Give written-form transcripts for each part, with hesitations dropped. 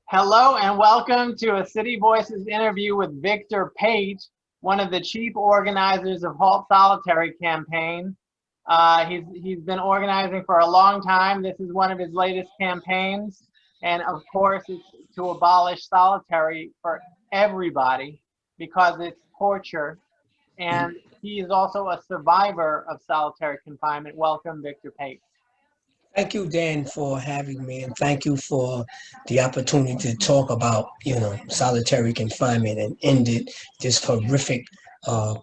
Hello and welcome to a City Voices interview with Victor Pate, one of the chief organizers of Halt Solitary campaign. He's been organizing for a long time. This is one of his latest campaigns, and of course, it's to abolish solitary for everybody because it's torture. And he is also a survivor of solitary confinement. Welcome, Victor Pate. Thank you, Dan, for having me, and thank you for the opportunity to talk about, solitary confinement and ended this horrific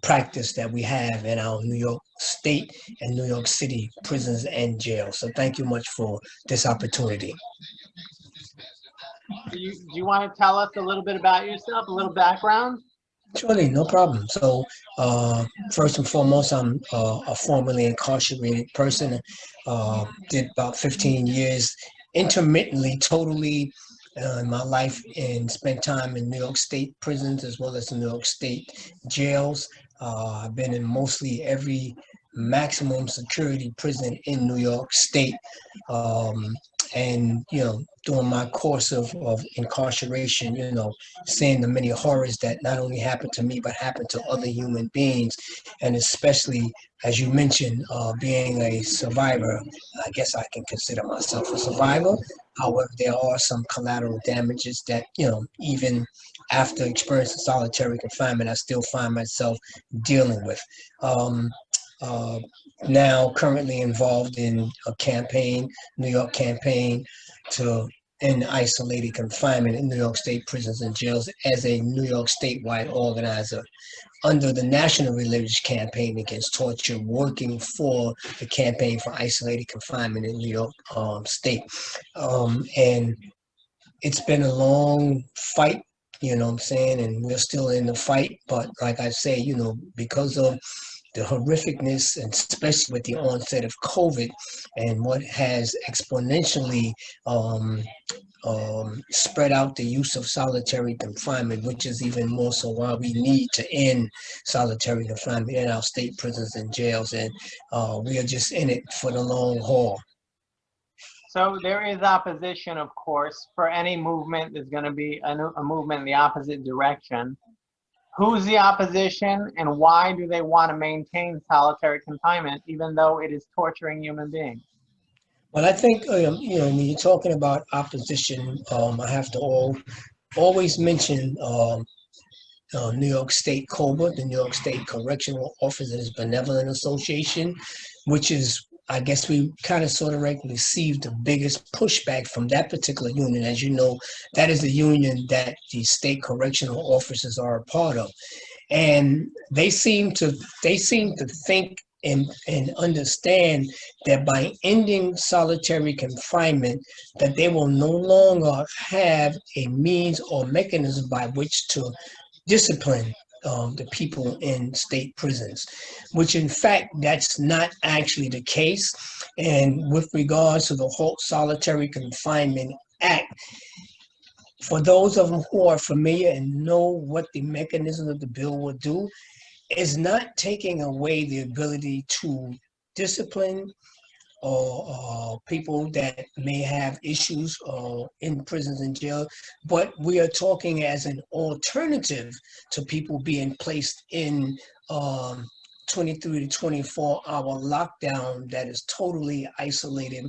practice that we have in our New York State and New York City prisons and jails. So thank you much for this opportunity. Do you want to tell us a little bit about yourself, a little background? Surely, no problem. So, first and foremost, I'm a formerly incarcerated person. Did about 15 years intermittently, totally in my life, and spent time in New York State prisons as well as the New York State jails. I've been in mostly every maximum security prison in New York State. Um, and during my course of incarceration, seeing the many horrors that not only happened to me but happened to other human beings, and especially, as you mentioned, being a survivor. I guess I can consider myself a survivor. However, there are some collateral damages that, even after experiencing solitary confinement, I still find myself dealing with. um, uh, Now currently involved in a campaign, New York campaign, to end isolated confinement in New York State prisons and jails as a New York statewide organizer under the National Religious Campaign Against Torture, working for the campaign for isolated confinement in New York State. And it's been a long fight, what I'm saying, and we're still in the fight. But like I say, because of the horrificness, and especially with the onset of COVID and what has exponentially um, spread out the use of solitary confinement, which is even more so why we need to end solitary confinement in our state prisons and jails. And we are just in it for the long haul. So there is opposition, of course, for any movement. There's going to be a movement in the opposite direction. Who's the opposition, and why do they want to maintain solitary confinement, even though it is torturing human beings? Well, I think, when you're talking about opposition, I have to always mention New York State COBA, the New York State Correctional Officers Benevolent Association, which is, I guess, we kind of sort of received the biggest pushback from that particular union. As you know, that is the union that the state correctional officers are a part of, and they seem to think and understand that by ending solitary confinement, that they will no longer have a means or mechanism by which to discipline the people in state prisons, which in fact that's not actually the case. And with regards to the Halt Solitary Confinement Act, for those of them who are familiar and know what the mechanism of the bill will do, is not taking away the ability to discipline or people that may have issues in prisons and jail, but we are talking as an alternative to people being placed in 23 to 24-hour lockdown that is totally isolated,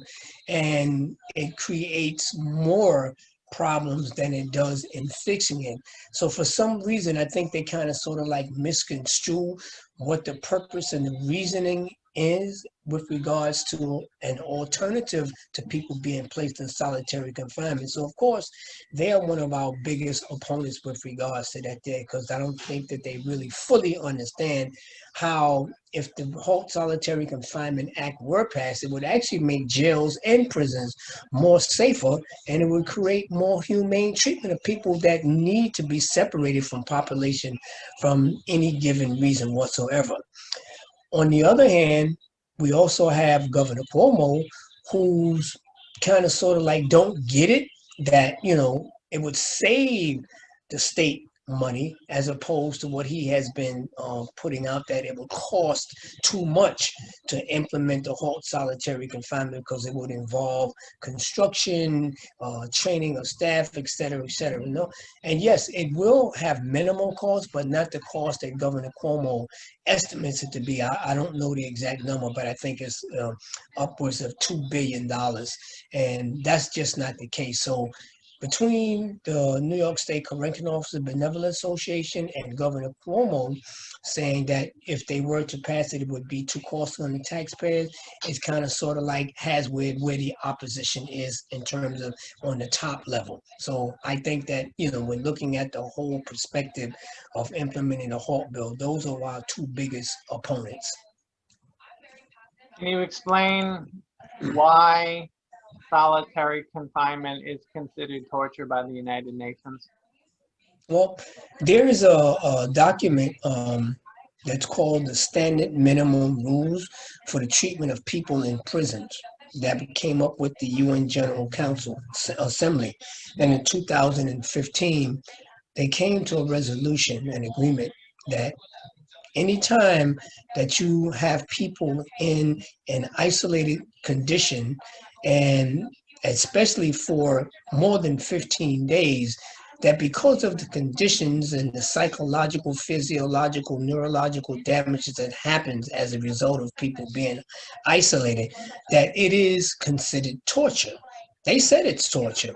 and it creates more problems than it does in fixing it. So for some reason, I think they kind of sort of like misconstrue what the purpose and the reasoning is with regards to an alternative to people being placed in solitary confinement. So of course, they are one of our biggest opponents with regards to that there, because I don't think that they really fully understand how, if the Halt Solitary Confinement Act were passed, it would actually make jails and prisons more safer, and it would create more humane treatment of people that need to be separated from population from any given reason whatsoever. On the other hand, we also have Governor Cuomo, who's kind of sort of like don't get it, that, it would save the state money, as opposed to what he has been putting out, that it would cost too much to implement the halt solitary confinement because it would involve construction, training of staff, et cetera, et cetera. No, and yes, it will have minimal cost, but not the cost that Governor Cuomo estimates it to be. I don't know the exact number, but I think it's upwards of $2 billion, and that's just not the case. So between the New York State Correctional Officers Benevolent Association and Governor Cuomo saying that if they were to pass it, it would be too costly on the taxpayers, it's kind of sort of like has where the opposition is in terms of on the top level. So I think that, when looking at the whole perspective of implementing the HALT bill, those are our two biggest opponents. Can you explain why solitary confinement is considered torture by the United Nations? Well, there is a document that's called the Standard Minimum Rules for the Treatment of People in Prisons that came up with the UN General Council Assembly. And in 2015, they came to a resolution, an agreement that anytime that you have people in an isolated condition, and especially for more than 15 days, that because of the conditions and the psychological, physiological, neurological damages that happens as a result of people being isolated, that it is considered torture. They said it's torture.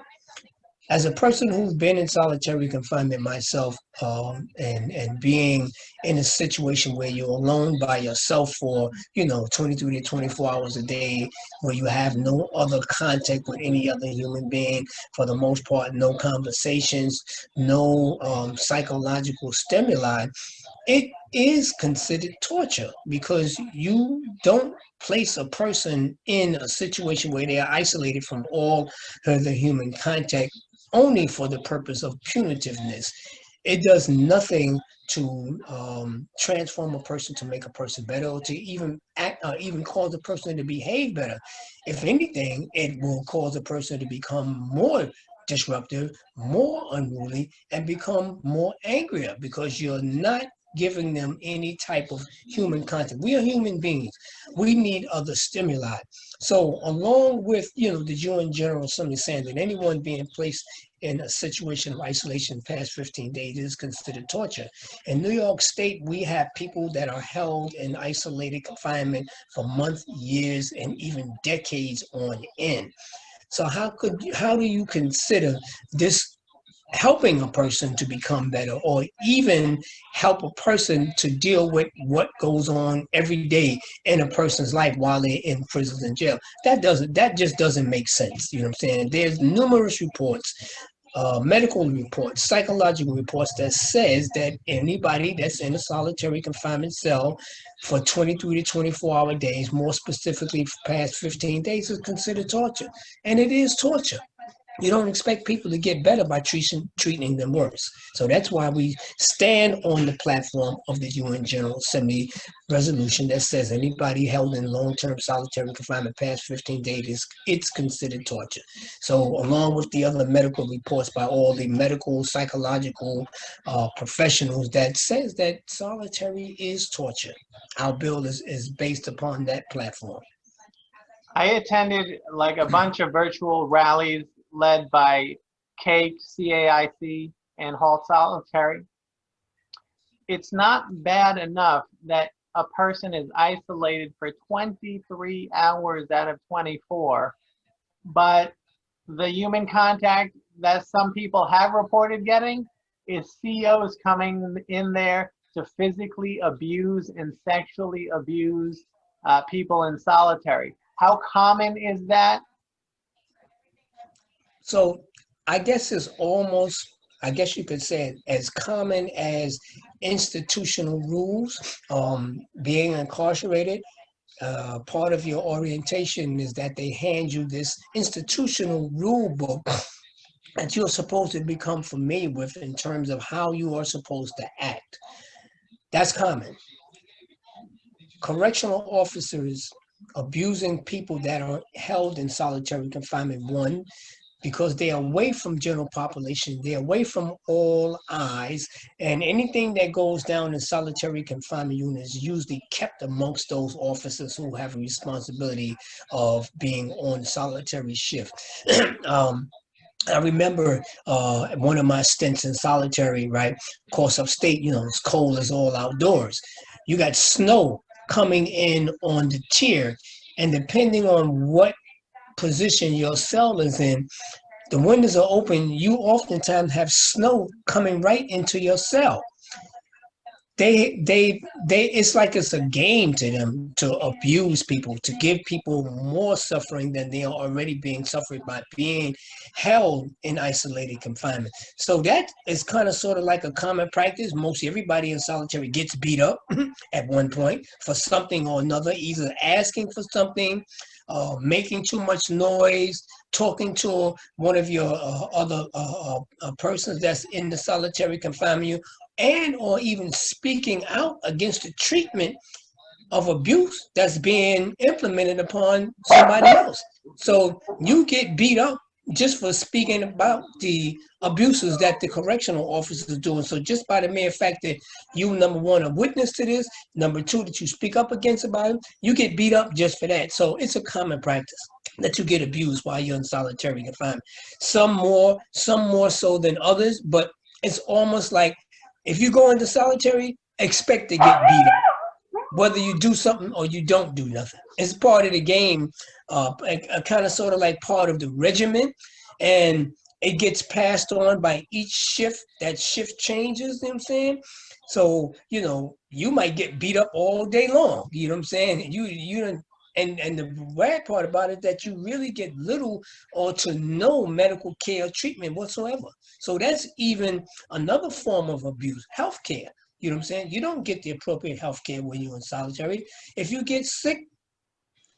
As a person who's been in solitary confinement myself, and being in a situation where you're alone by yourself for 23 to 24 hours a day, where you have no other contact with any other human being, for the most part, no conversations, no psychological stimuli, it is considered torture, because you don't place a person in a situation where they are isolated from all other human contact only for the purpose of punitiveness. It does nothing to transform a person, to make a person better, or to even act, even cause a person to behave better. If anything, it will cause a person to become more disruptive, more unruly, and become more angrier, because you're not giving them any type of human contact. We are human beings. We need other stimuli. So along with, the UN General Assembly saying that anyone being placed in a situation of isolation past 15 days is considered torture. In New York State, we have people that are held in isolated confinement for months, years, and even decades on end. So how do you consider this helping a person to become better, or even help a person to deal with what goes on every day in a person's life while they're in prison and jail? That just doesn't make sense. You know what I'm saying? There's numerous reports, medical reports, psychological reports, that says that anybody that's in a solitary confinement cell for 23 to 24-hour days, more specifically past 15 days, is considered torture. And it is torture. You don't expect people to get better by treating them worse. So that's why we stand on the platform of the UN General Assembly resolution that says anybody held in long-term solitary confinement past 15 days, it's considered torture. So along with the other medical reports by all the medical, psychological professionals, that says that solitary is torture. Our bill is based upon that platform. I attended like a bunch of virtual rallies led by CAIC, CAIC, and Halt Solitary. It's not bad enough that a person is isolated for 23 hours out of 24, but the human contact that some people have reported getting is COs coming in there to physically abuse and sexually abuse people in solitary. How common is that? So I guess it's almost, I guess you could say, as common as institutional rules. Being incarcerated, part of your orientation is that they hand you this institutional rule book that you're supposed to become familiar with in terms of how you are supposed to act. That's common. Correctional officers abusing people that are held in solitary confinement, one, because they're away from general population, they're away from all eyes, and anything that goes down in solitary confinement units is usually kept amongst those officers who have a responsibility of being on solitary shift. um, I remember one of my stints in solitary, right? Of course, upstate, it's cold as all outdoors. You got snow coming in on the tier, and depending on what position your cell is in, the windows are open. You oftentimes have snow coming right into your cell. It's like it's a game to them to abuse people, to give people more suffering than they are already being suffered by being held in isolated confinement. So that is kind of sort of like a common practice. Most everybody in solitary gets beat up at one point for something or another, either asking for something, making too much noise, talking to one of your other persons that's in the solitary confinement, and or even speaking out against the treatment of abuse that's being implemented upon somebody else. So you get beat up just for speaking about the abuses that the correctional officers are doing. So just by the mere fact that you, number one, are witness to this, number two, that you speak up against about it, you get beat up just for that. So it's a common practice that you get abused while you're in solitary confinement. Some more so than others, but it's almost like if you go into solitary, expect to get beat up, whether you do something or you don't do nothing. It's part of the game, kind of sort of like part of the regimen, and it gets passed on by each shift. That shift changes, you know what I'm saying? So, you might get beat up all day long, you know what I'm saying? You don't. And the bad part about it that you really get little or to no medical care or treatment whatsoever. So that's even another form of abuse, healthcare. You know what I'm saying? You don't get the appropriate health care when you're in solitary. If you get sick,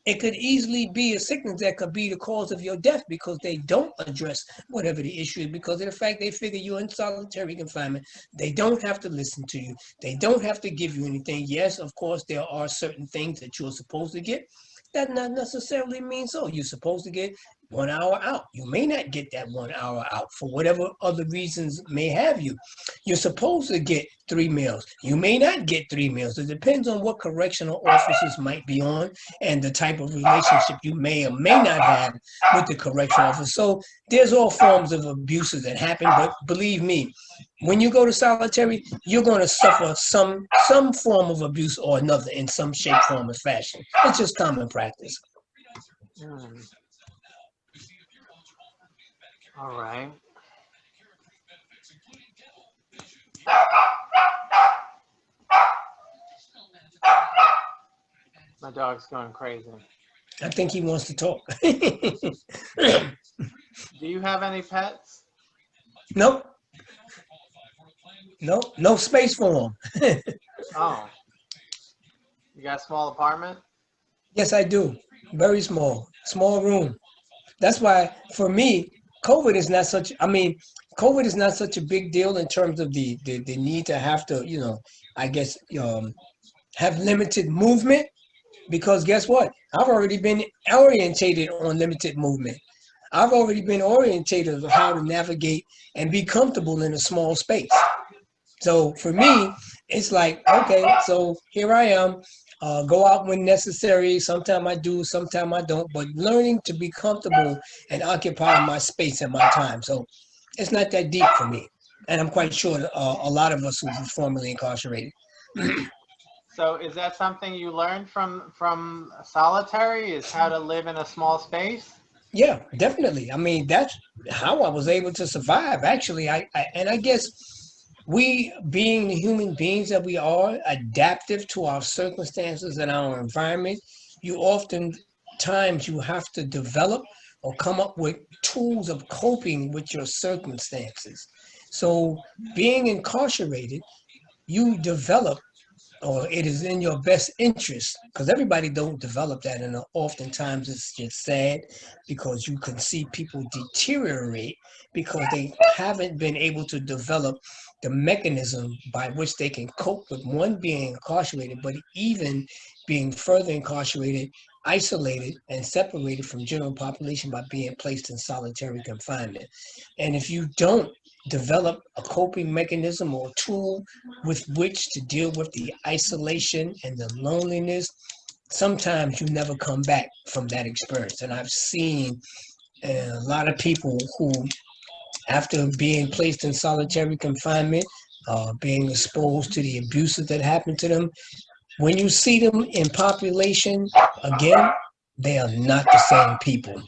it could easily be a sickness that could be the cause of your death because they don't address whatever the issue is, because of the fact they figure you're in solitary confinement. They don't have to listen to you. They don't have to give you anything. Yes, of course, there are certain things that you're supposed to get. That not necessarily means so. You're supposed to get 1 hour out. You may not get that 1 hour out for whatever other reasons may have you. You're supposed to get 3 meals. You may not get 3 meals. It depends on what correctional officers might be on and the type of relationship you may or may not have with the correctional officer. So there's all forms of abuses that happen, but believe me, when you go to solitary, you're going to suffer some form of abuse or another in some shape, form, or fashion. It's just common practice. All right. My dog's going crazy. I think he wants to talk. Do you have any pets? Nope. Nope. No space for him. Oh. You got a small apartment? Yes, I do. Very small. Small room. That's why, for me, COVID is not such, COVID is not such a big deal in terms of the need to have to, I guess, have limited movement, because guess what? I've already been orientated on limited movement. I've already been orientated on how to navigate and be comfortable in a small space. So for me, it's like, okay, so here I am. Go out when necessary. Sometimes I do, sometimes I don't. But learning to be comfortable and occupy my space and my time. So it's not that deep for me. And I'm quite sure a lot of us who were formerly incarcerated. So is that something you learned from solitary, is how to live in a small space? Yeah, definitely. I mean, that's how I was able to survive. Actually, I guess we, being the human beings that we are, adaptive to our circumstances and our environment, you oftentimes you have to develop or come up with tools of coping with your circumstances. So being incarcerated, you develop, or it is in your best interest, because everybody don't develop that, and oftentimes it's just sad because you can see people deteriorate because they haven't been able to develop the mechanism by which they can cope with, one, being incarcerated, but even being further incarcerated, isolated and separated from general population by being placed in solitary confinement. And if you don't develop a coping mechanism or tool with which to deal with the isolation and the loneliness, sometimes you never come back from that experience. And I've seen a lot of people who, after being placed in solitary confinement, being exposed to the abuses that happened to them, when you see them in population again, they are not the same people,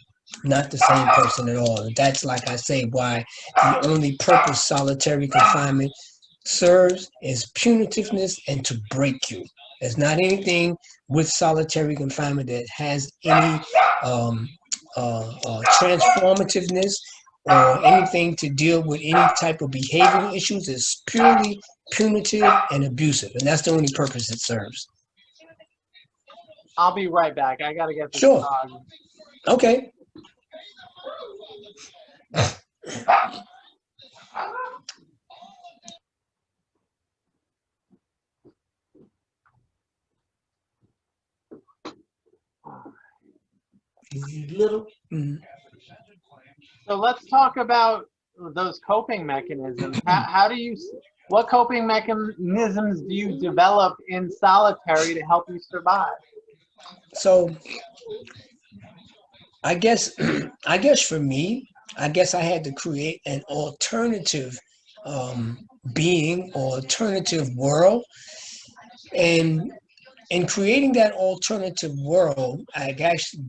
not the same person at all. That's, like I say, why the only purpose solitary confinement serves is punitiveness and to break you. There's not anything with solitary confinement that has any transformativeness or anything to deal with any type of behavioral issues. It's purely punitive and abusive, and that's the only purpose it serves. I'll be right back. I gotta get this Sure. dog. Okay. Little. So let's talk about those coping mechanisms. How do you, what coping mechanisms do you develop in solitary to help you survive? So I guess for me, I guess I had to create an alternative being or alternative world. And in creating that alternative world, I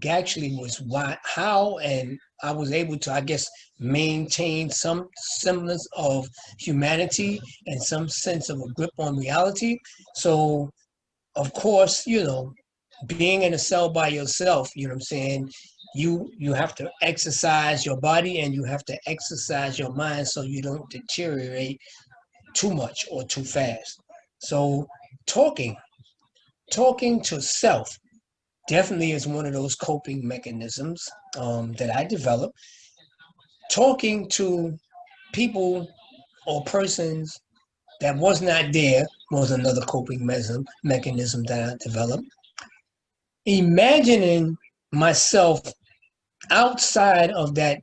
actually was how and I was able to, I guess, maintain some semblance of humanity and some sense of a grip on reality. So, of course, being in a cell by yourself, you know what I'm saying? You have to exercise your body and you have to exercise your mind so you don't deteriorate too much or too fast. So talking to self definitely is one of those coping mechanisms that I developed. Talking to people or persons that was not there was another coping mechanism that I developed. Imagining myself outside of that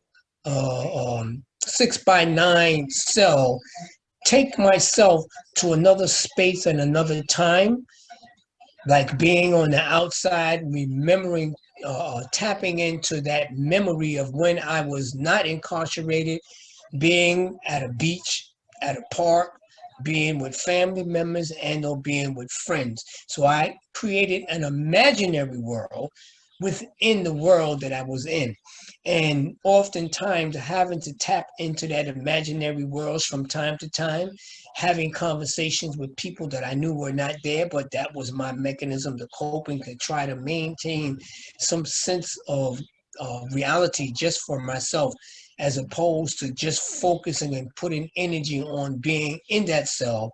6x9 cell, take myself to another space and another time, like being on the outside, remembering, tapping into that memory of when I was not incarcerated, being at a beach, at a park, being with family members and or being with friends. So I created an imaginary world within the world that I was in. And oftentimes having to tap into that imaginary world from time to time, having conversations with people that I knew were not there, but that was my mechanism to coping, to try to maintain some sense of reality just for myself, as opposed to just focusing and putting energy on being in that cell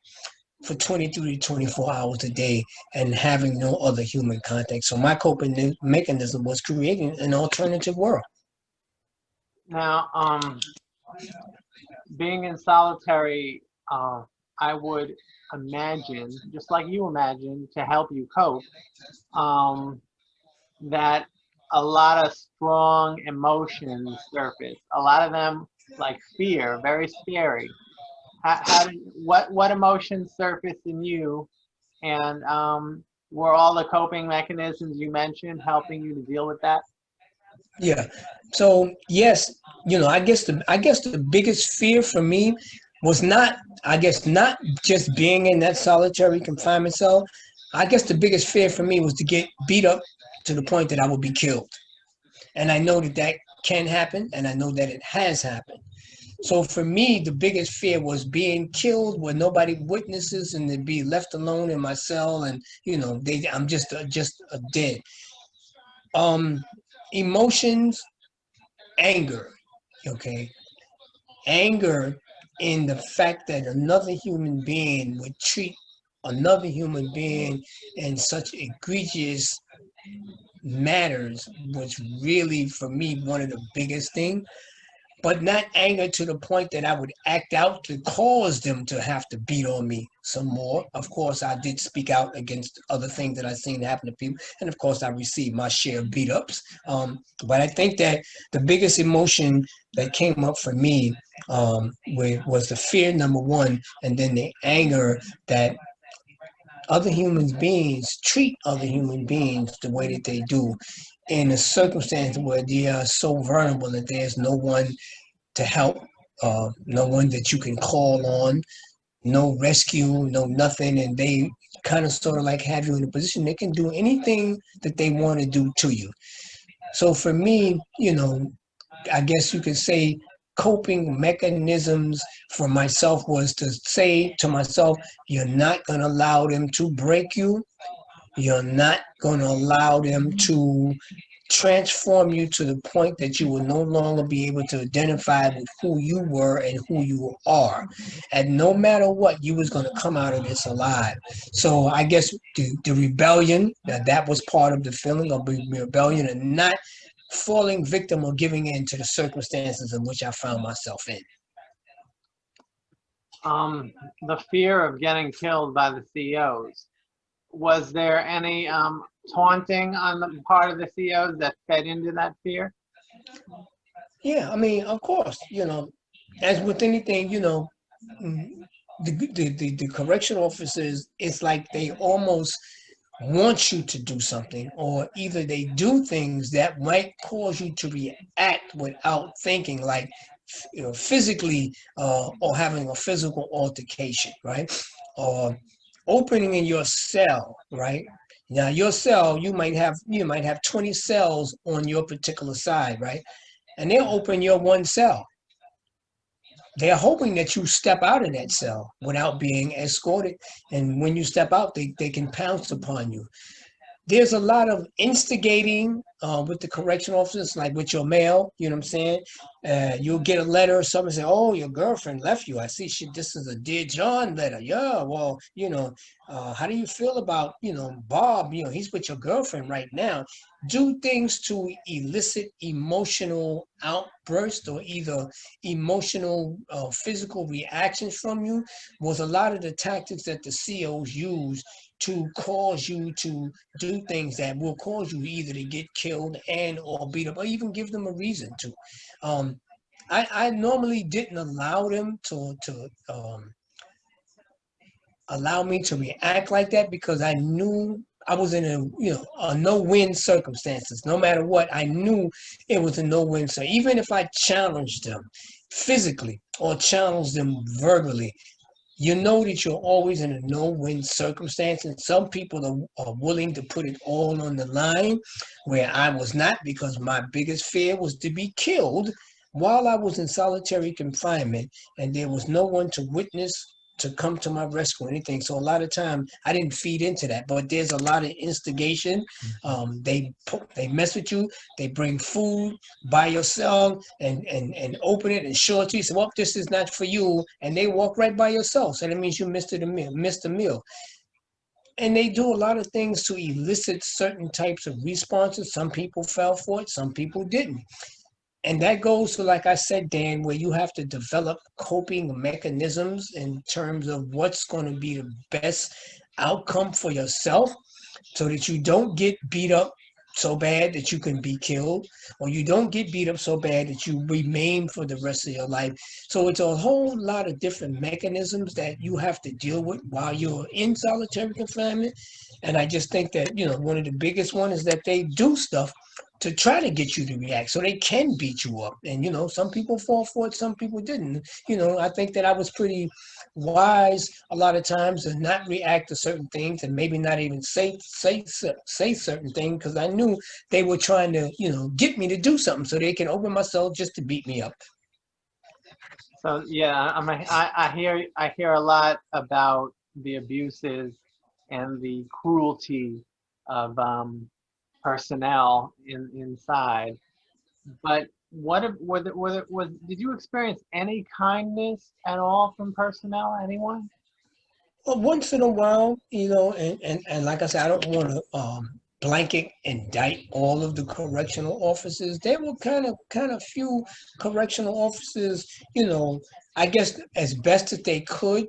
for 23 to 24 hours a day and having no other human contact. So my coping mechanism was creating an alternative world. Now, being in solitary, I would imagine, just like you imagine, to help you cope, that a lot of strong emotions surface. A lot of them, like fear, very scary. What emotions surface in you, and were all the coping mechanisms you mentioned helping you to deal with that? Yeah. So yes, I guess the biggest fear for me was not, I guess, not just being in that solitary confinement cell. I guess the biggest fear for me was to get beat up to the point that I would be killed. And I know that can happen, and I know that it has happened. So for me, the biggest fear was being killed where nobody witnesses and to be left alone in my cell, and I'm just a dead. Emotions, anger, okay, anger in the fact that another human being would treat another human being in such egregious matters was really, for me, one of the biggest things. but not anger to the point that I would act out to cause them to have to beat on me some more. Of course, I did speak out against other things that I've seen happen to people. And of course, I received my share of beat ups. But I think that the biggest emotion that came up for me was the fear, number one, and then the anger that other human beings treat other human beings the way that they do in a circumstance where they are so vulnerable that there's no one to help, no one that you can call on, no rescue, no nothing, and they kind of sort of like have you in a position they can do anything that they want to do to you. So for me, I guess you could say coping mechanisms for myself was to say to myself, you're not going to allow them to break you. You're not going to allow them to transform you to the point that you will no longer be able to identify with who you were and who you are. And no matter what, you was going to come out of this alive. So I guess the rebellion, that was part of the feeling of rebellion and not falling victim or giving in to the circumstances in which I found myself in. The fear of getting killed by the CEOs. Was there any taunting on the part of the CEOs that fed into that fear? Yeah, I mean, of course, as with anything, the correction officers, it's like they almost want you to do something, or either they do things that might cause you to react without thinking, like physically, or having a physical altercation, right? Or opening in your cell, right? Now your cell, you might have 20 cells on your particular side, right? And they'll open your one cell. They're hoping that you step out of that cell without being escorted. And when you step out, they can pounce upon you. There's a lot of instigating with the correction officers, like with your mail, you know what I'm saying? You'll get a letter or something, say, oh, your girlfriend left you. I see this is a Dear John letter. Yeah, well, how do you feel about, Bob, he's with your girlfriend right now. Do things to elicit emotional outbursts or either emotional physical reactions from you was a lot of the tactics that the COs use to cause you to do things that will cause you either to get killed and or beat up or even give them a reason to. I normally didn't allow them to allow me to react like that because I knew I was in a no-win circumstances. No matter what, I knew it was a no-win. So even if I challenged them physically or challenged them verbally, you know that you're always in a no-win circumstance, and some people are willing to put it all on the line, where I was not, because my biggest fear was to be killed while I was in solitary confinement, and there was no one to witness to come to my rescue or anything. So a lot of time I didn't feed into that, but there's a lot of instigation. They mess with you. They bring food by yourself and open it and show it to you. Say, well, this is not for you, and they walk right by yourself. So that means you missed the meal. And they do a lot of things to elicit certain types of responses. Some people fell for it, some people didn't. And that goes to, like I said, Dan, where you have to develop coping mechanisms in terms of what's going to be the best outcome for yourself so that you don't get beat up so bad that you can be killed, or you don't get beat up so bad that you remain for the rest of your life. So it's a whole lot of different mechanisms that you have to deal with while you're in solitary confinement. And I just think that, one of the biggest one is that they do stuff to try to get you to react so they can beat you up. And, some people fall for it, some people didn't. I think that I was pretty wise a lot of times to not react to certain things and maybe not even say certain things, because I knew they were trying to, get me to do something so they can open my cell just to beat me up. So yeah, I hear a lot about the abuses and the cruelty of personnel inside. But did you experience any kindness at all from personnel? Anyone? Well, once in a while, and like I said, I don't want to blanket indict all of the correctional officers. There were kind of few correctional officers, I guess as best that they could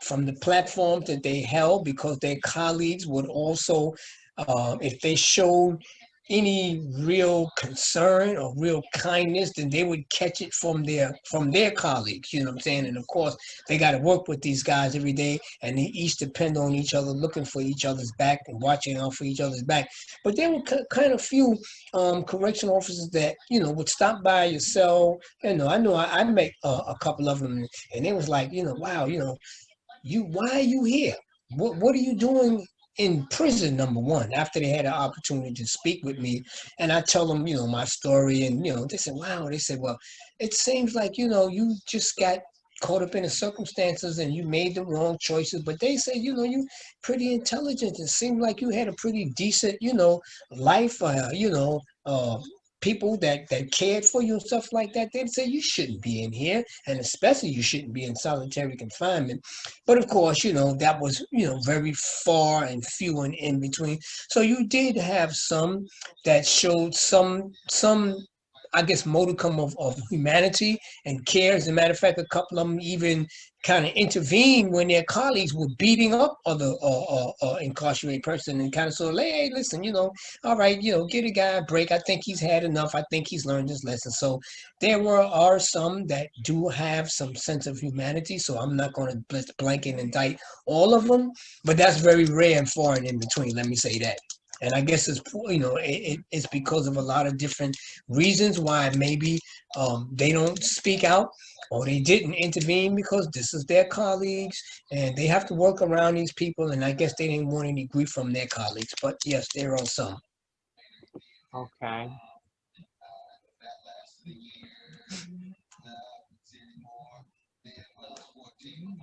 from the platforms that they held, because their colleagues would also, if they showed any real concern or real kindness, then they would catch it from their colleagues. You know what I'm saying? And of course, they got to work with these guys every day, and they each depend on each other, looking for each other's back and watching out for each other's back. But there were kind of few correction officers that would stop by your cell. I know I met a couple of them, and they was like, wow, why are you here? What are you doing in prison, number one, after they had an opportunity to speak with me? And I tell them, my story, and, they said, wow. They said, well, it seems like, you just got caught up in the circumstances and you made the wrong choices. But they say, you pretty intelligent. It seemed like you had a pretty decent, life, people that cared for you and stuff like that. They'd say you shouldn't be in here, and especially you shouldn't be in solitary confinement. But of course, that was very far and few and in between. So you did have some that showed some I guess modicum of humanity and care. As a matter of fact, a couple of them even kind of intervened when their colleagues were beating up other incarcerated person, and kind of sort of like, hey, listen, all right, get a guy a break. I think he's had enough. I think he's learned his lesson. So there are some that do have some sense of humanity. So I'm not going to blanket indict all of them, but that's very rare and far and in between. Let me say that. And I guess it's because of a lot of different reasons why maybe they don't speak out, or they didn't intervene, because this is their colleagues and they have to work around these people. And I guess they didn't want any grief from their colleagues. But yes, there are some. Okay.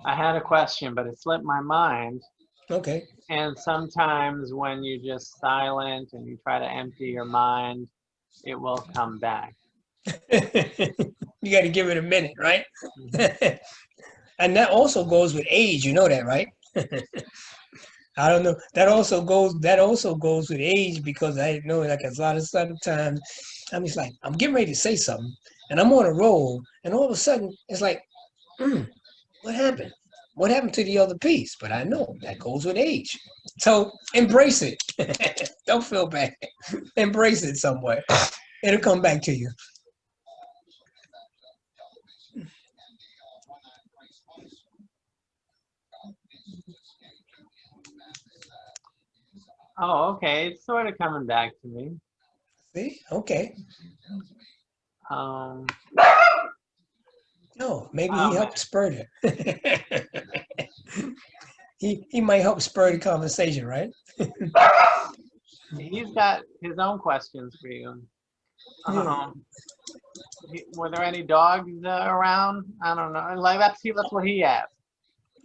I had a question, but it slipped my mind. Okay. And sometimes when you're just silent and you try to empty your mind, it will come back. You got to give it a minute, right? Mhm. And that also goes with age. You know that, right? I don't know. That also goes with age, because I know, like, a lot of sometimes I'm just like, I'm getting ready to say something and I'm on a roll, and all of a sudden it's like, what happened? What happened to the other piece? But I know that goes with age. So embrace it. Don't feel bad. Embrace it somewhere. It'll come back to you. Oh, okay. It's sort of coming back to me. See? Okay. Um, No, maybe he oh helped man, spur it. He might help spur the conversation, right? he's got his own questions for you. Yeah. Um, were there any dogs around? I don't know. Like that's what he asked.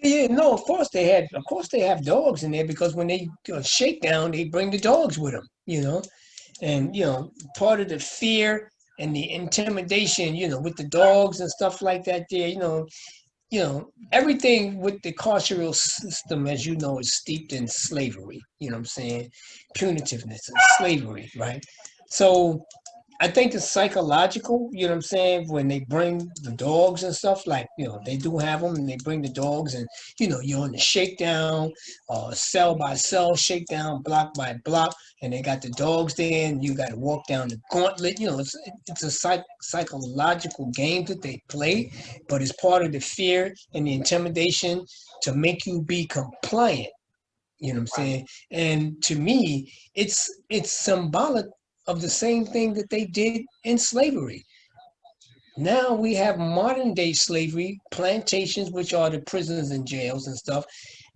Yeah, no, of course they have dogs in there, because when they do a shakedown, they bring the dogs with them. And part of the fear and the intimidation, with the dogs and stuff like that there, everything with the carceral system, as you know, is steeped in slavery, what I'm saying? Punitiveness and slavery, right? So I think it's psychological, what I'm saying, when they bring the dogs and stuff, like, they do have them, and they bring the dogs, and, you're on the shakedown, cell by cell shakedown, block by block, and they got the dogs there, and you got to walk down the gauntlet. It's a psychological game that they play, but it's part of the fear and the intimidation to make you be compliant. You know what I'm Right. saying? And to me, it's symbolic of the same thing that they did in slavery. Now we have modern day slavery, plantations, which are the prisons and jails and stuff.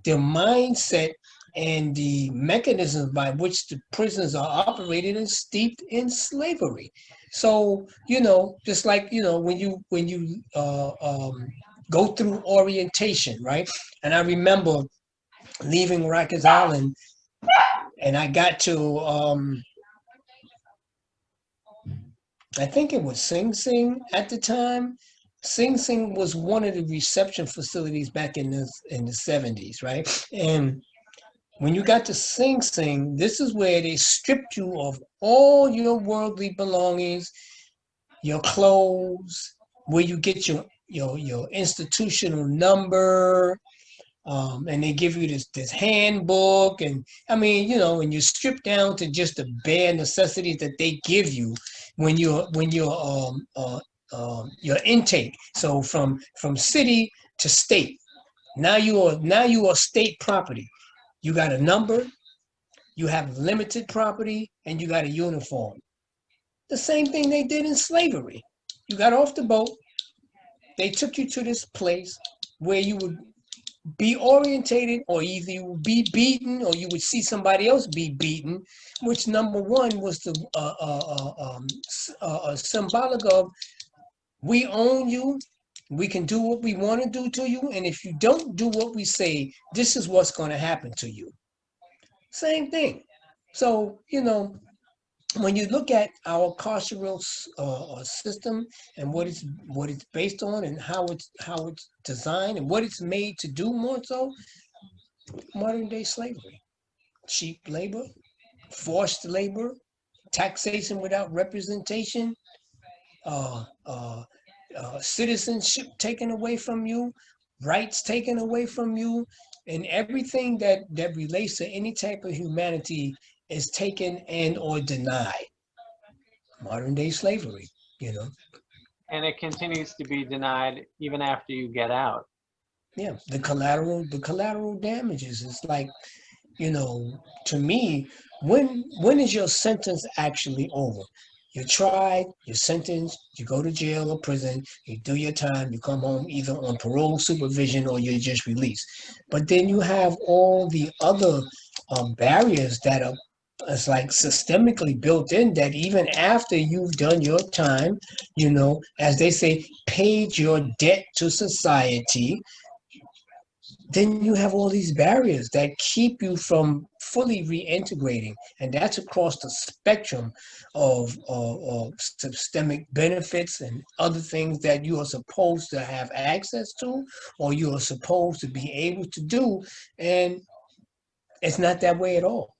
The mindset and the mechanisms by which the prisons are operated is steeped in slavery. So, just like, when you go through orientation, right? And I remember leaving Rikers Island, and I got to I think it was Sing Sing at the time. Sing Sing was one of the reception facilities back in the 70s, right? And When you got to Sing Sing, this is where they stripped you of all your worldly belongings, your clothes, where you get your institutional number, and they give you this handbook, and I mean, when you strip down to just the bare necessities that they give you when you're your intake. So from city to state, now you are state property. You got a number, you have limited property, and you got a uniform. The same thing they did in slavery. You got off the boat, they took you to this place where you would be orientated, or either you would be beaten or you would see somebody else be beaten, which number one was the symbolic of, we own you, we can do what we want to do to you, and if you don't do what we say, this is what's going to happen to you. Same thing. So, when you look at our carceral system and what it's based on, and how it's designed and what it's made to do, more so modern day slavery, cheap labor, forced labor, taxation without representation, uh, uh, citizenship taken away from you, rights taken away from you, and everything that relates to any type of humanity is taken and or denied. Modern day slavery, you know. And it continues to be denied even after you get out. Yeah, the collateral damages. It's like, to me, when is your sentence actually over? You're tried, you're sentenced, you go to jail or prison, you do your time, you come home either on parole supervision or you're just released. But then you have all the other barriers that are, it's like systemically built in, that even after you've done your time, as they say, paid your debt to society, then you have all these barriers that keep you from fully reintegrating, and that's across the spectrum of systemic benefits and other things that you are supposed to have access to, or you are supposed to be able to do, and it's not that way at all.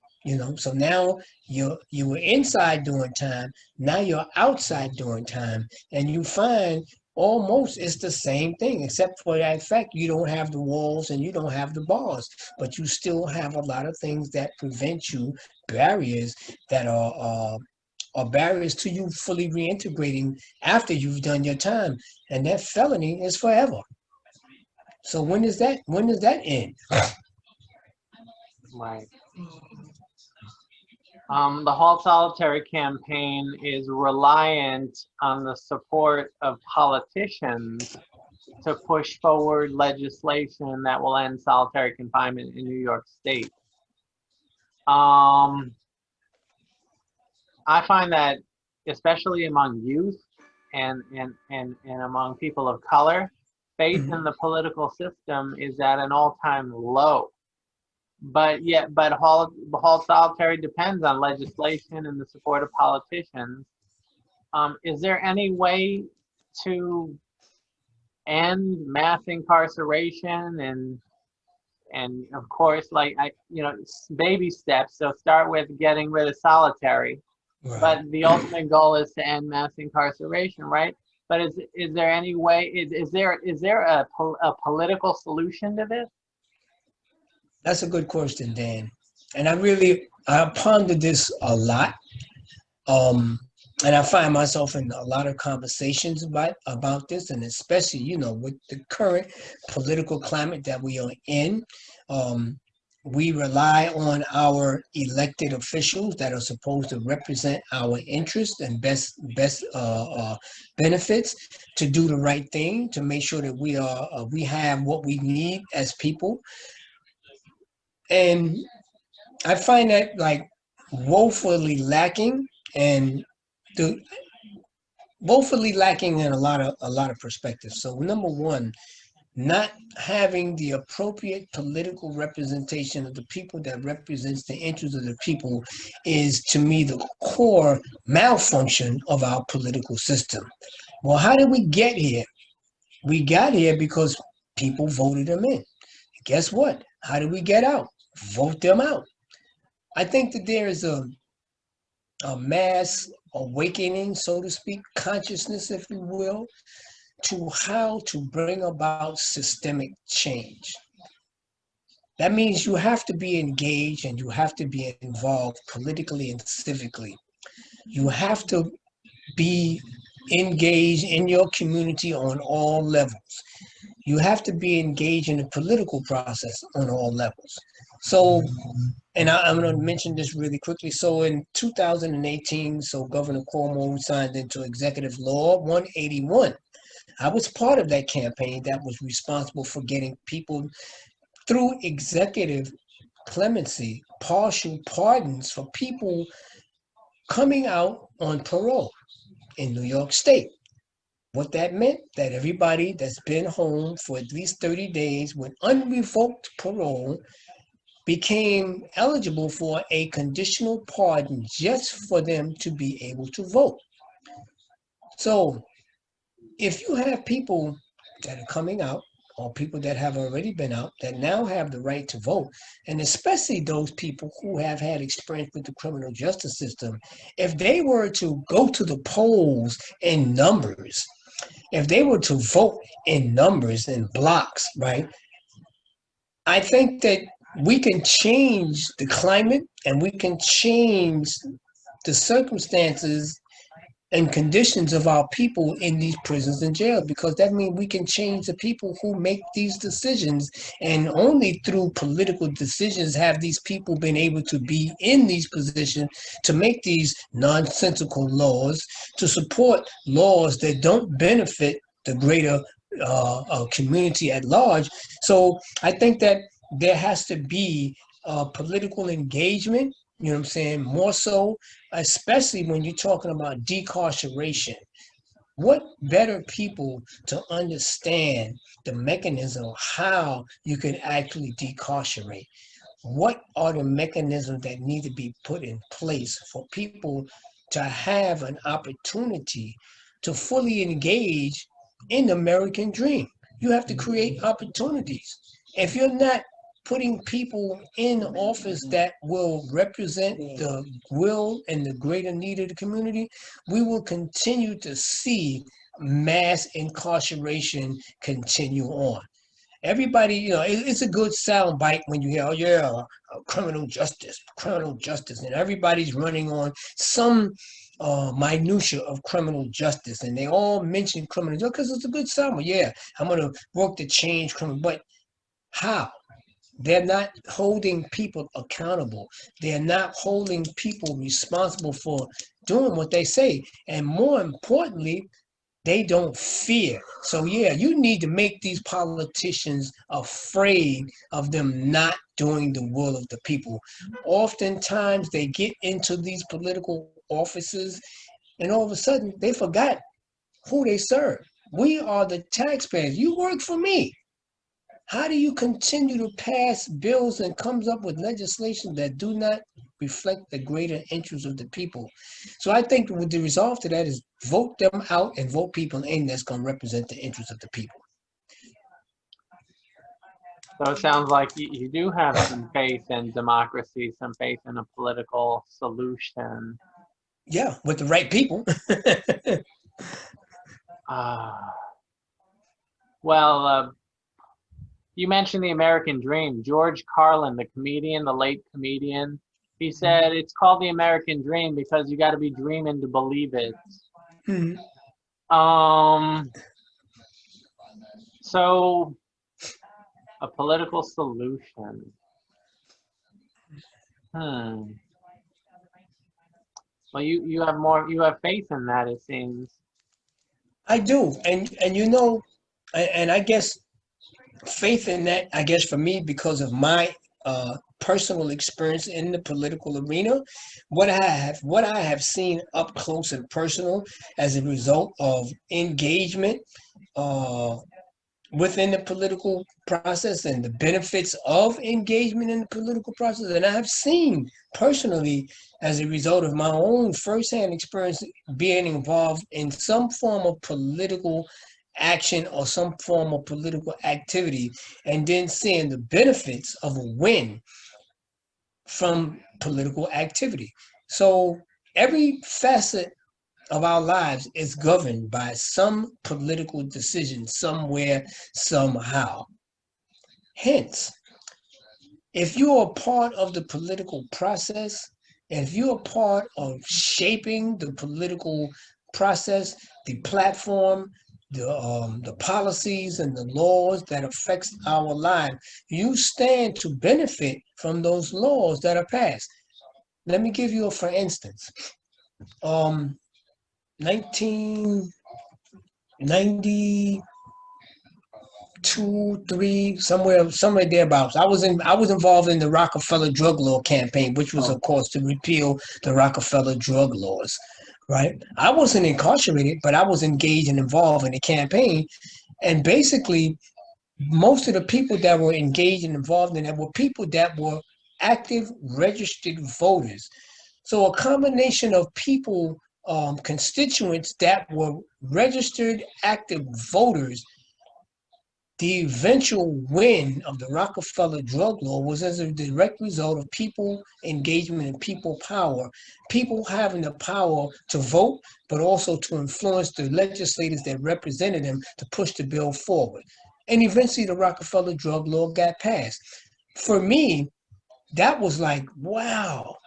So now you were inside doing time, now you're outside doing time, and you find almost it's the same thing, except for that fact you don't have the walls and you don't have the bars, but you still have a lot of things that prevent you, barriers that are barriers to you fully reintegrating after you've done your time, and that felony is forever. So when does that end? Right. The Halt Solitary campaign is reliant on the support of politicians to push forward legislation that will end solitary confinement in New York State. I find that, especially among youth and among people of color, faith in the political system is at an all-time low. But Halt Solitary depends on legislation and the support of politicians. Is there any way to end mass incarceration and of course, baby steps? So start with getting rid of solitary, Right. but the ultimate goal is to end mass incarceration, right? But is there any way? Is there a political solution to this? That's a good question, Dan. And I pondered this a lot. Um, and I find myself in a lot of conversations about this, and especially, with the current political climate that we are in. Um, we rely on our elected officials that are supposed to represent our interests and best benefits, to do the right thing, to make sure that we have what we need as people. And I find that, like, woefully lacking, and the woefully lacking in a lot of perspectives. So number one, not having the appropriate political representation of the people that represents the interests of the people is, to me, the core malfunction of our political system. Well, how did we get here? We got here because people voted them in. Guess what? How did we get out? vote them out. I think that there is a mass awakening, so to speak, consciousness, if you will, to how to bring about systemic change. That means you have to be engaged and you have to be involved politically and civically. You have to be engaged in your community on all levels. You have to be engaged in the political process on all levels. So, and I'm going to mention this really quickly. So in 2018, so Governor Cuomo signed into executive law 181. I was part of that campaign that was responsible for getting people through executive clemency, partial pardons for people coming out on parole in New York State. What that meant, that everybody that's been home for at least 30 days with unrevoked parole became eligible for a conditional pardon just for them to be able to vote. So if you have people that are coming out or people that have already been out that now have the right to vote, and especially those people who have had experience with the criminal justice system, if they were to go to the polls in numbers, if they were to vote in numbers and blocks, right? I think that we can change the climate and we can change the circumstances and conditions of our people in these prisons and jails, because that means we can change the people who make these decisions, and only through political decisions have these people been able to be in these positions to make these nonsensical laws, to support laws that don't benefit the greater community at large. So I think that there has to be political engagement, you know what I'm saying, more so, especially when you're talking about decarceration. What better people to understand the mechanism of how you can actually decarcerate? What are the mechanisms that need to be put in place for people to have an opportunity to fully engage in the American dream? You have to create opportunities. If you're not putting people in office that will represent the will and the greater need of the community, we will continue to see mass incarceration continue on. Everybody, it's a good sound bite when you hear, oh yeah, criminal justice, and everybody's running on some minutia of criminal justice, and they all mention criminal justice because it's a good sound. But yeah, I'm gonna work to change criminal, but how? They're not holding people accountable. They're not holding people responsible for doing what they say, and more importantly, they don't fear. So yeah, you need to make these politicians afraid of them not doing the will of the people. Oftentimes they get into these political offices and all of a sudden they forgot who they serve. We are the taxpayers. You work for me. How do you continue to pass bills and comes up with legislation that do not reflect the greater interests of the people? So I think with the resolve to that is vote them out and vote people in that's going to represent the interests of the people. So it sounds like you do have some faith in democracy, some faith in a political solution. Yeah, with the right people. Well, you mentioned the American dream. George Carlin, the comedian, the late comedian, he said it's called the American dream because you got to be dreaming to believe it. Mhm. So a political solution. Well, you have faith in that, it seems. I do, and and I guess faith in that, I guess for me, because of my personal experience in the political arena, what I have seen up close and personal as a result of engagement uh, within the political process and the benefits of engagement in the political process, and I have seen personally as a result of my own firsthand experience being involved in some form of political action or some form of political activity, and then seeing the benefits of a win from political activity. So every facet of our lives is governed by some political decision somewhere, somehow. Hence, if you are part of the political process, if you're part of shaping the political process, the platform, the policies and the laws that affects our lives, you stand to benefit from those laws that are passed. Let me give you a for instance. 1990 two, three, somewhere thereabouts. I was involved in the Rockefeller drug law campaign, which was, of course, to repeal the Rockefeller drug laws. Right? I wasn't incarcerated, but I was engaged and involved in the campaign. And basically, most of the people that were engaged and involved in that were people that were active registered voters. So a combination of people, constituents that were registered active voters. The eventual win of the Rockefeller drug law was as a direct result of people engagement and people power, people having the power to vote, but also to influence the legislators that represented them to push the bill forward. And eventually the Rockefeller drug law got passed. For me, that was like, wow,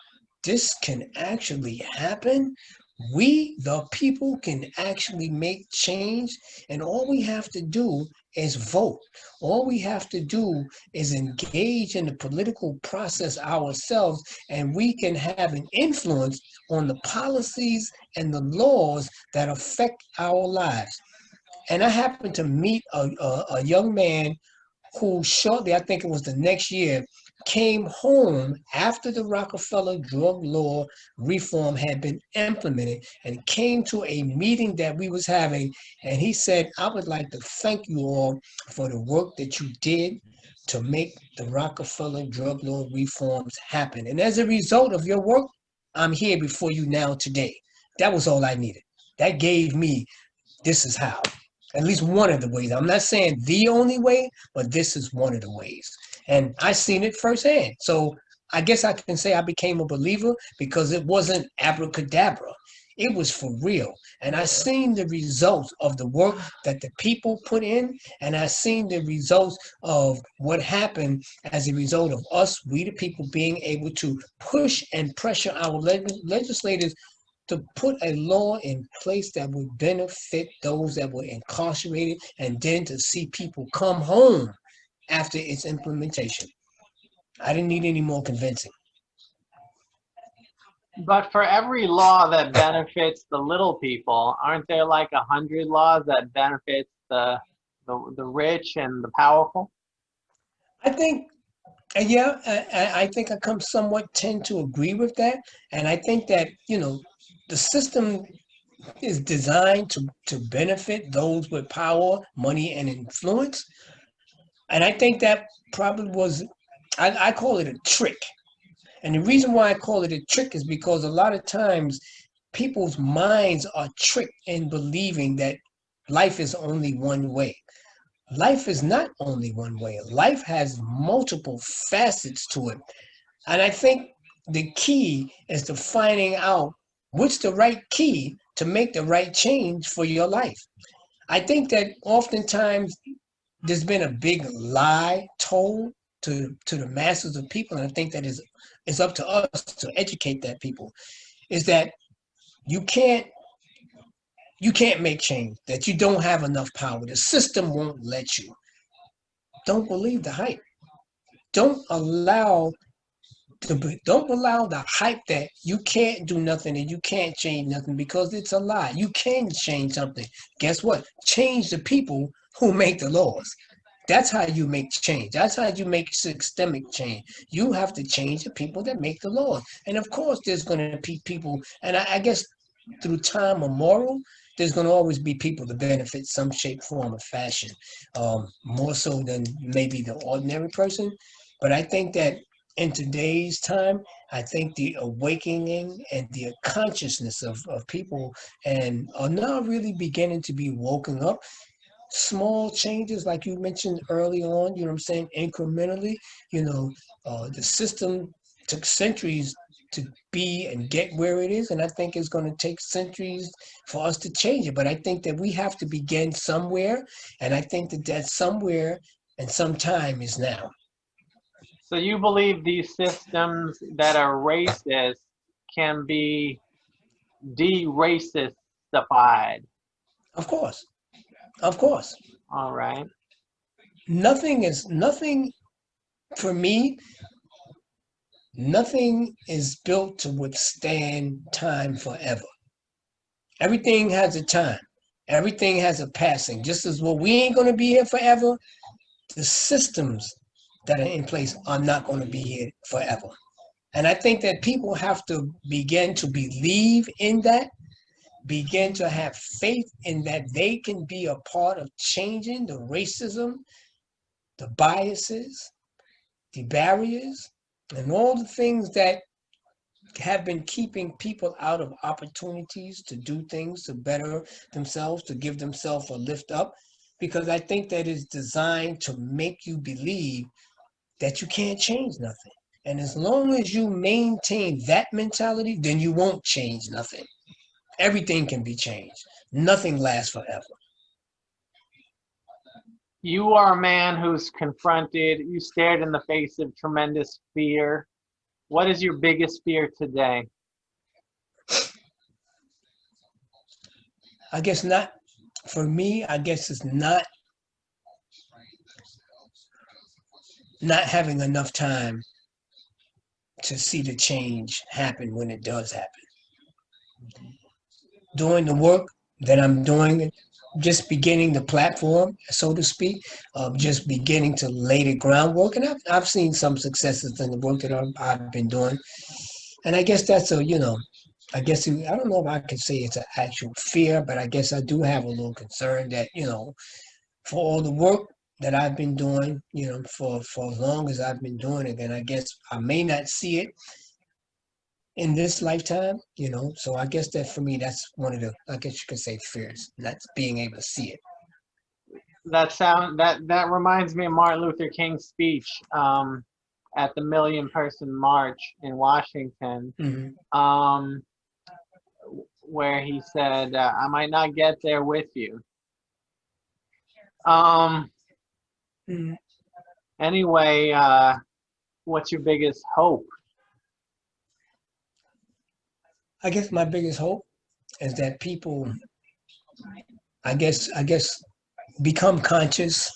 this can actually happen. We, the people, can actually make change, and all we have to do is vote. All we have to do is engage in the political process ourselves, and we can have an influence on the policies and the laws that affect our lives. And I happened to meet a young man who shortly, I think it was the next year, came home after the Rockefeller drug law reform had been implemented and came to a meeting that we was having. And he said, I would like to thank you all for the work that you did to make the Rockefeller drug law reforms happen. And as a result of your work, I'm here before you now today. That was all I needed. That gave me, this is how. At least one of the ways. I'm not saying the only way, but this is one of the ways. And I seen it firsthand. So I guess I can say I became a believer because it wasn't abracadabra. It was for real. And I seen the results of the work that the people put in, and I seen the results of what happened as a result of us, we the people, being able to push and pressure our legislators to put a law in place that would benefit those that were incarcerated, and then to see people come home after its implementation. I didn't need any more convincing. But for every law that benefits the little people, aren't there like 100 laws that benefits the rich and the powerful? I think, yeah, I think I come somewhat tend to agree with that. And I think that, the system is designed to benefit those with power, money, and influence. And I think that probably was, I call it a trick. And the reason why I call it a trick is because a lot of times people's minds are tricked in believing that life is only one way. Life is not only one way. Life has multiple facets to it. And I think the key is to finding out what's the right key to make the right change for your life. I think that oftentimes there's been a big lie told to the masses of people, and I think that is it's up to us to educate that people, is that you can't you can't make change, that you don't have enough power. The system won't let you. Don't believe the hype. Don't allow don't allow the hype that you can't do nothing and you can't change nothing, because it's a lie. You can change something. Guess what? Change the people who make the laws. That's how you make change. That's how you make systemic change. You have to change the people that make the laws. And of course, there's going to be people, and I guess through time or moral, there's going to always be people to benefit some shape, form, or fashion, more so than maybe the ordinary person. But I think that in today's time, I think the awakening and the consciousness of people and are now really beginning to be woken up. Small changes, like you mentioned early on, you know what I'm saying, incrementally, the system took centuries to be and get where it is, and I think it's going to take centuries for us to change it. But I think that we have to begin somewhere, and I think that that somewhere and sometime is now. So you believe these systems that are racist can be de-racistified? Of course, of course. All right. Nothing for me. Nothing is built to withstand time forever. Everything has a time. Everything has a passing. Just as well, we ain't going to be here forever. The systems that are in place are not going to be here forever. And I think that people have to begin to believe in that, begin to have faith in that they can be a part of changing the racism, the biases, the barriers, and all the things that have been keeping people out of opportunities to do things, to better themselves, to give themselves a lift up. Because I think that is designed to make you believe that you can't change nothing. And as long as you maintain that mentality, then you won't change nothing. Everything can be changed. Nothing lasts forever. You are a man who's confronted, you stared in the face of tremendous fear. What is your biggest fear today? I guess not, for me, I guess it's not having enough time to see the change happen when it does happen. Doing the work that I'm doing, just beginning the platform, so to speak, just beginning to lay the groundwork. And I've seen some successes in the work that I've been doing. And I guess that's I don't know if I could say it's an actual fear, but I guess I do have a little concern that, for all the work that I've been doing, for as long as I've been doing it, then I guess I may not see it in this lifetime. So I guess that for me, that's one of the, I guess you could say, fears, not being able to see it. That reminds me of Martin Luther King's speech at the million-person march in Washington, Mm-hmm. where he said, "I might not get there with you." Um, Mm-hmm. anyway, what's your biggest hope? I guess my biggest hope is that people, I guess, become conscious,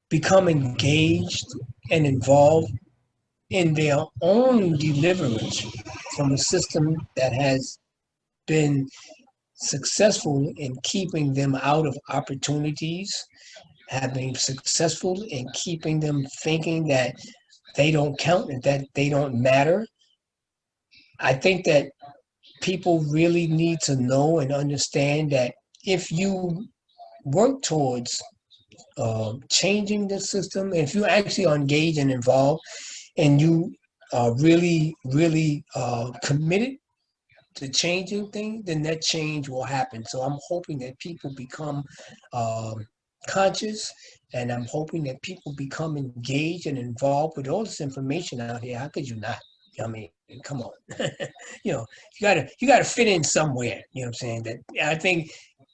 become engaged and involved in their own deliverance from a system that has been successful in keeping them out of opportunities, have been successful in keeping them thinking that they don't count and that they don't matter. I think that people really need to know and understand that if you work towards changing the system, if you actually are engaged and involved and you are really, really committed to changing things, then that change will happen. So I'm hoping that people become um, conscious, and I'm hoping that people become engaged and involved with all this information out here. How could you not? I mean, come on. you know, you gotta fit in somewhere. You know what I'm saying? That I think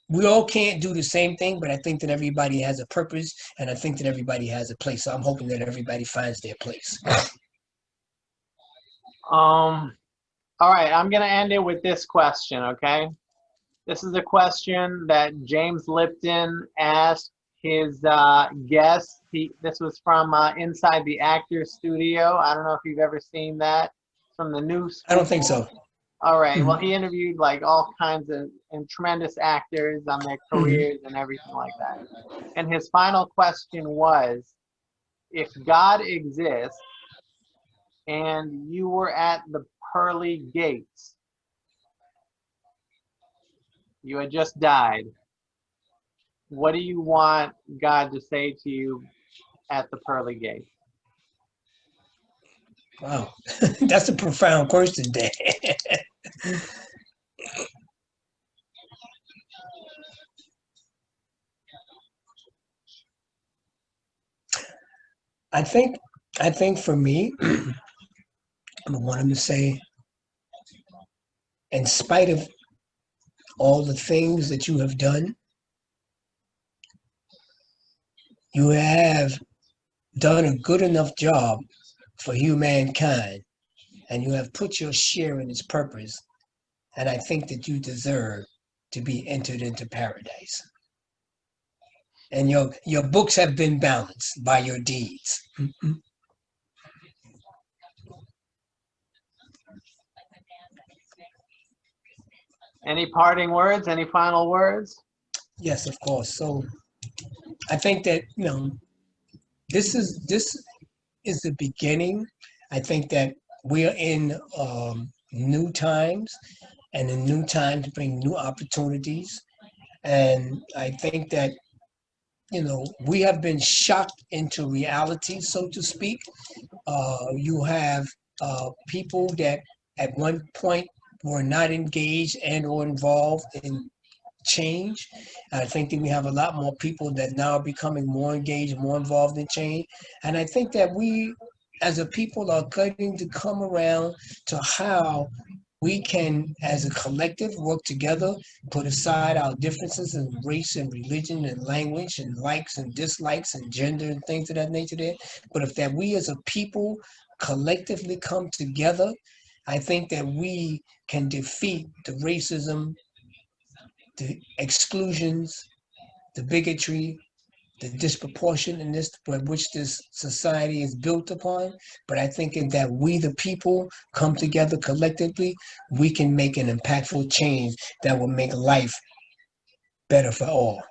we all can't do the same thing, but I think that everybody has a purpose, and I think that everybody has a place. So I'm hoping that everybody finds their place. All right, I'm gonna end it with this question, okay? This is a question that James Lipton asked his guest. This was from Inside the Actors Studio. I don't know if you've ever seen that from the news. I don't think so. All right. Well, Mhm. he interviewed like all kinds of and tremendous actors on their careers and everything like that. And his final question was, if God exists and you were at the pearly gates, you had just died, what do you want God to say to you at the pearly gates? Wow, that's a profound question, Dan. I think, I think for me, I want him to say, in spite of all the things that you have done, you have done a good enough job for humankind, and you have put your share in its purpose, and I think that you deserve to be entered into paradise. And your books have been balanced by your deeds. Any parting words? Any final words? Yes, of course. So I think that, this is the beginning. I think that we are in new times, and in new times bring new opportunities. And I think that, we have been shocked into reality, so to speak. You have people that at one point were not engaged and or involved in change. I think that we have a lot more people that now are becoming more engaged, more involved in change. And I think that we as a people are getting to come around to how we can, as a collective, work together, put aside our differences in race and religion and language and likes and dislikes and gender and things of that nature there. But if that we as a people collectively come together, I think that we can defeat the racism, the exclusions, the bigotry, the disproportionateness by which this society is built upon. But I think if that we, the people, come together collectively, we can make an impactful change that will make life better for all.